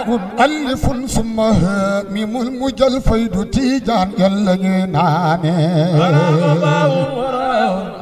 باء ألف ثم هاء ميم المجل فيد تيجان يلا ناني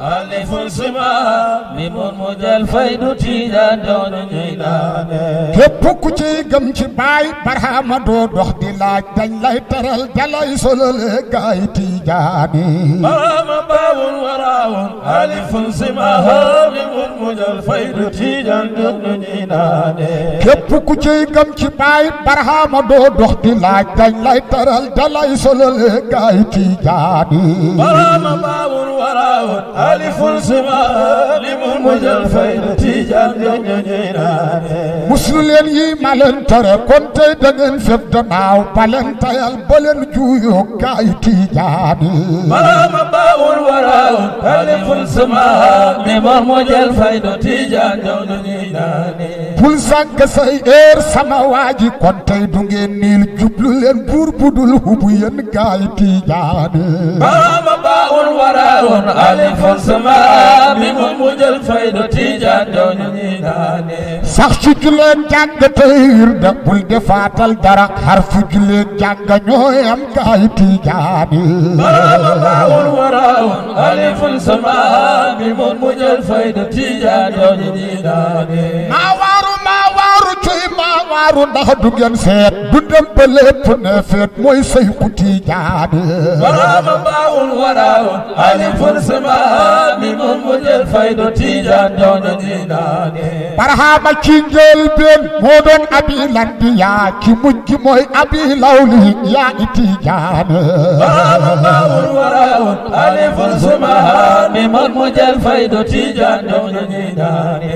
ألف ثم هاء ميم المجل فيد تيجان يلا ناني képp ku ci gëm ci baay barhama doo dox di laaj dañ lay teral dalay solole gaay tijaani barhama baawun waraawun alifun simaha mimul mujal faydu tijaan doonu ñi naane képp ku ci gëm ci baay barhama doo dox di laaj dañ lay teral dalay solole gaay tijaani barhama baawun waraawun alifun simaha mimul mujal faydu tijaan doonu ñi naane muslu leen yi ma leen tere kon tey da ngeen fef danaaw ba leen tayal ba leen juuyoo gaay tijaani barhama baawun waraawun alifun simaha mimul mujal faydu tijaan doonu ñi naane bul sànk say eer sama waaji kon tey du ngeen niil jublu leen buur budul hubu yéen gaay tijaani barhama baawun waraawun alifun simaha mimul mujal faydu tijaan doonu ñi naane sax ci juleen jàng tey wirda bul defaatal dara xarfu juleen jàng ñooy am gaay tijaani barhama baawun waraawun alifun simaha mimul mujal faydu tijaan doonu ñi naane maa waaru cuy maa waaru ndax du ngeen seet du dem ba lépp ne feet mooy Sayxu Tijaani barhama baawun waraawun alifun simaha mimul mujal faydu tijaan doonu ñi naane barhama ci njëlbéen moo doon abi lanbiyaa ci mujj mooy abi lawli yaa i Tijaani barhama baawun waraawun alifun simaha mimul mujal faydu tijaan doonu ñi naane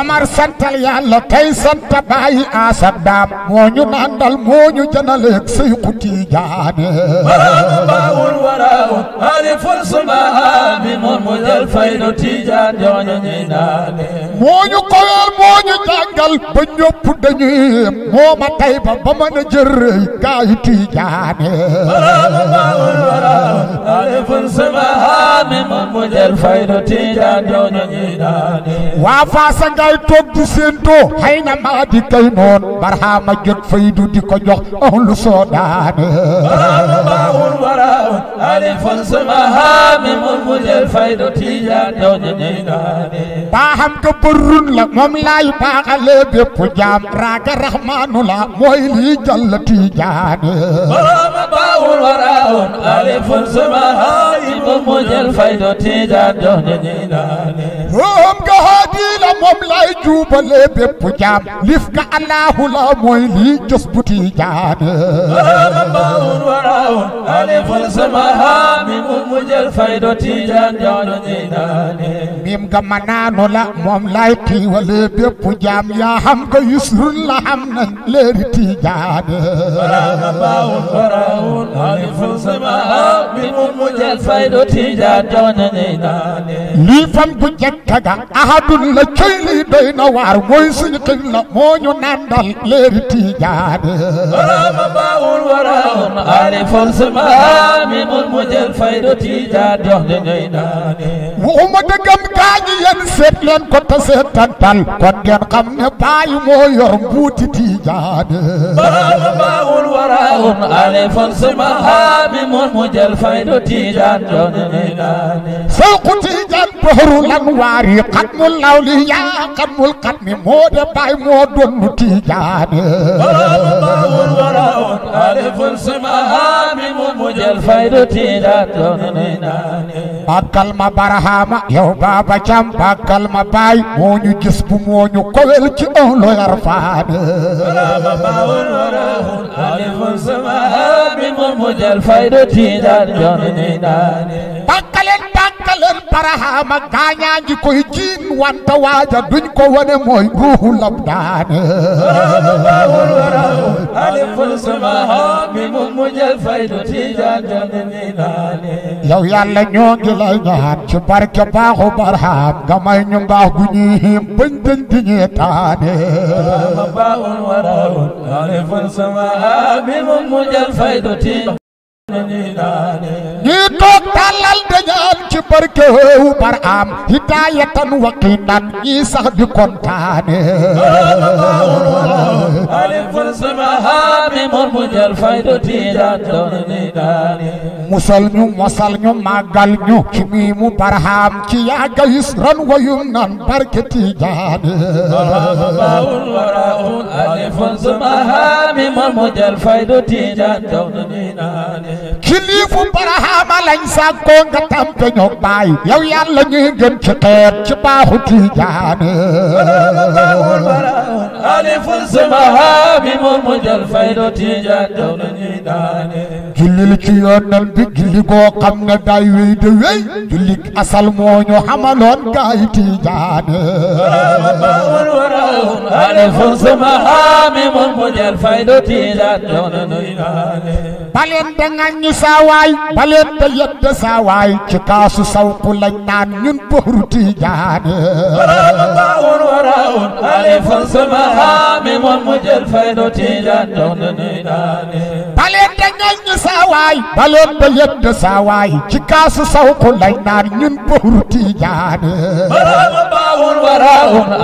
Omar santal Yàlla tey sant bàyyi asab daam moo ñu nandal moo ñu janaleeg Sayxu Tijaani barhama baawun waraawun alifun simaha mimul mujal faydu tijaan doonu ñi naane moo ñu koyal moo ñu jàngal ba ñëpp dañuy moo ma tey ba mën a jërëy gaay Tijaani barhama baawun waraawun alifun simaha mimul mujal faydu tijaan doonu ñi naane waa Faasa ngay toog di séentoo xëy na maa di kay noon barhama jot faydu di ko jox ahlu Soodaane barhama baawun waraawun alifun simaha mimul mujal faydu tijaan doonu ñi naane baaxam nga bërrun la moom laay baaxale bépp jaam raaga raxmaanu la mooy lii jàll Tijaani barhama baawun waraawun alifun simaha mimul mujal faydu tijaan doonu ñi naane room nga haadi la moom laay juubale bépp jaam lif nga Allahu la mooy lii jos bu Tijaani barhama baawun waraawun alifun simaha mimul mujal faydu tijaan doonu ñi naane mim nga manaanu la moom laay xiiwale bépp jaam yaa xam nga yusrun la xam nañ leeri Tijaani barhama baawun waraawun alifun simaha mimul mujal faydu tijaan doonu ñi naane lii fam bu njëkk ga ahadun la coy lii doy na waar mooy suñu xib la moo ñu nandal leeri Tijaani barhama baawun waraawun alifun simaha mimul mujal faydu tijaan doonu ñi naane waxuma dëggam gaañi yéen seet leen ko te seetantal kon ngeen xam ne baay moo yor mbuuti Tijaani barhama baawun waraawun alifun simaha mimul mujal faydu tijaan doonu ñi naane Sayxu Tijaan bahru lan waari xatmul lawliyaa xatmul xatmi moo de baay moo doonu Tijaani barhama baawun waraawun alifun simaha mimul mujal faydu tijaan doonu ñi naane bàkkal ma barhama yow baaba cam bàkkal ma baay moo ñu gis bu moo ñu kowel ci ahlu Yarfaani barhama baawun waraawun alifun simaha mimul mujal faydu tijaan doonu ñi naane bàkkaleen barhama gaañaa ngi koy jiin wante waaja duñ ko wane mooy ruuhu labdaane barhama baawun waraawun alifun simaha mimul mujal faydu tijaan doonu ñi naane yow Yàlla ñoo ngi lay ñaan ci barke baaxu barham nga may ñu mbaax gu ñuy him bañ dañ di ñeetaane barhama baawun waraawun alifun simaha mimul mujal faydu tijaan doonu ñi naane ñii toog tàllal dañaan ci ci barke wu Barham hidayatan waqinan ñi sax di kontaane alifun samaha mi moom mu jël faydu Tijaan doon ni daane musal ñu mosal ñu màggal ñu ci mi mu Barham ci yaaga yusran wayum nan barke Tijaane alifun samaha mi moom mu jël faydu Tijaan doon ni daane kilifu Barham lañ sàkko nga tampe ñoo baay yow yàlla ñuy gën ci xeet ci baaxu Tijaane alifun samaha mi moom mu jël faydu Tijaan doon ni daane jullil ci yoonal bi julli goo xam ne day wéy de wéy julli asal moo ñu xamaloon gaay Tijaane alifun samaha mi moom mu jël faydu Tijaan doon ni daane baleen da ngaññi saawaay baleen da yedd saawaay ci kaasu sawku lañ naan ñun boru Tijaane alifun samaha mi moom mu jël faydu Tijaan doon ni daane baleen da ngaññi saawaay baleen da yedd saawaay ci kaasu sawku lañ naan ñun boru Tijaane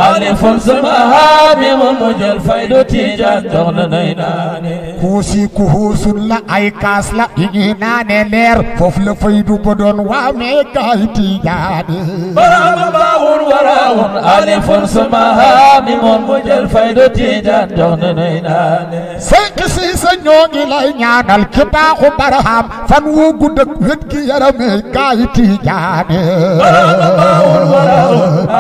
alifun samaha mi moom mu jël faydu Tijaan doon ni daane kuusi ku huusun la ay kaas la yi ñuy naane leer foofu la faydu ba doon waamee gaay Tijaane alifun samaha mi moom mu jël faydu Tijaan doon ni daane Seex Siise ñoo ngi lay ñaanal ci baaxu Barham fan wu gudd ak wét gi yaramee gaay Tijaane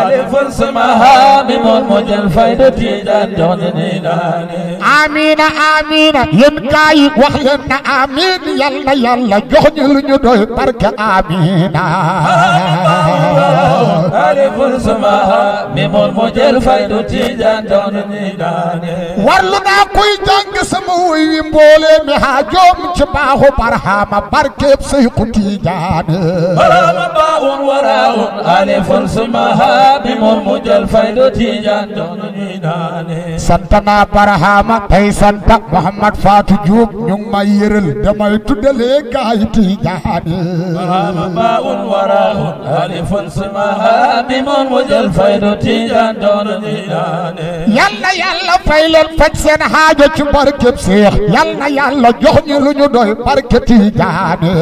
alifun samaha mi moom mu jël faydu Tijaan doon ni daane amiina amiina yéen gaay yi wax leen na amiin yal na yàlla jox ñu lu ñu doy barke amiina alifun samaha mi moom mu jël faydu Tijaan doon ni daane warlu naa kuy jàng sama wuy wi mboolee mi haajoom ci baaxu Barham barkeeb Seexu Tijaane alifun samaha mi moom mu jël faydu Tijaan doon ni daane sant naa Barham tey sant Muhammad Fatou Diop ñu ngi may yëral damay tuddalee gaay Tijaane alifun samaha mi moom mu jël faydu Tijaan doon ni daane yàlla yàlla fay leen faj seen haajo ci barkeb Seex yàlla yàlla jox ñu lu ñu doy barke Tijaane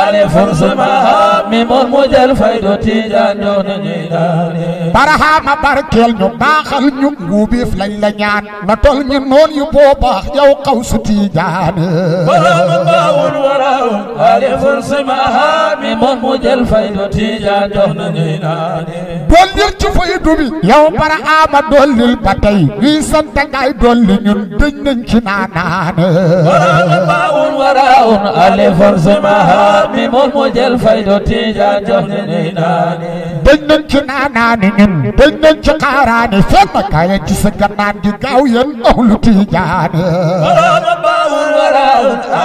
alifun samaha mi moom mu jël faydu Tijaan doon ni daane Barham barkeel ñu baaxal ñu nguubif lañ la ñaan na tol ñu noon yu boobaax yow Xawsu Tijaane alifun samaha mi moom mu jël faydu Tijaan doon ni daane dollil ci faydu bi yow Barham dollil ba tey ñuy sant ngay dolli ñun dëñ nañ ci naanaane alifun samaha mi moom mu jël faydu Tijaan doon ni daane dëñ nañ ci naanaane ñun dëñ nañ ci xaaraane fenn kaay ci sa gannaan gi gaaw yéen ahlu Tijaane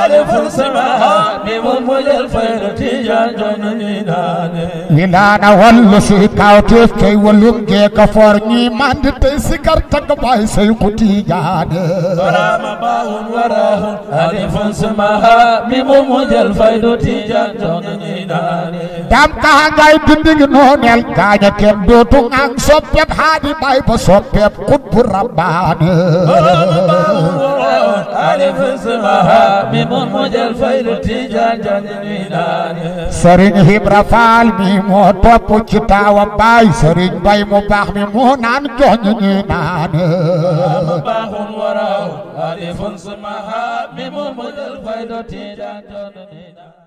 alifun samaha mi moom mu jël faydu Tijaan doon ni daane wilaana wallu si kawteef kay walum gee ka foor ñi mandi tey sikar tagg baay Seexu Tijaane alifun samaha mi moom mu jël faydu Tijaan doon ni daane dam kaa ngay dindig nooneel gaaña kenn dootu ngang soppeeb haadi baay ba soppeeb xutbu rabbaane alifun samaha mi moom mu jël faydu Tijaan doon ni daane Sëriñ Ibra Faal mi moo topp ci taawa baay Sëriñ Bay mu baax mi moo naan jox ñu ñuy naan alifun samaha mi moom mu jël faydu Tijaan doon ni daane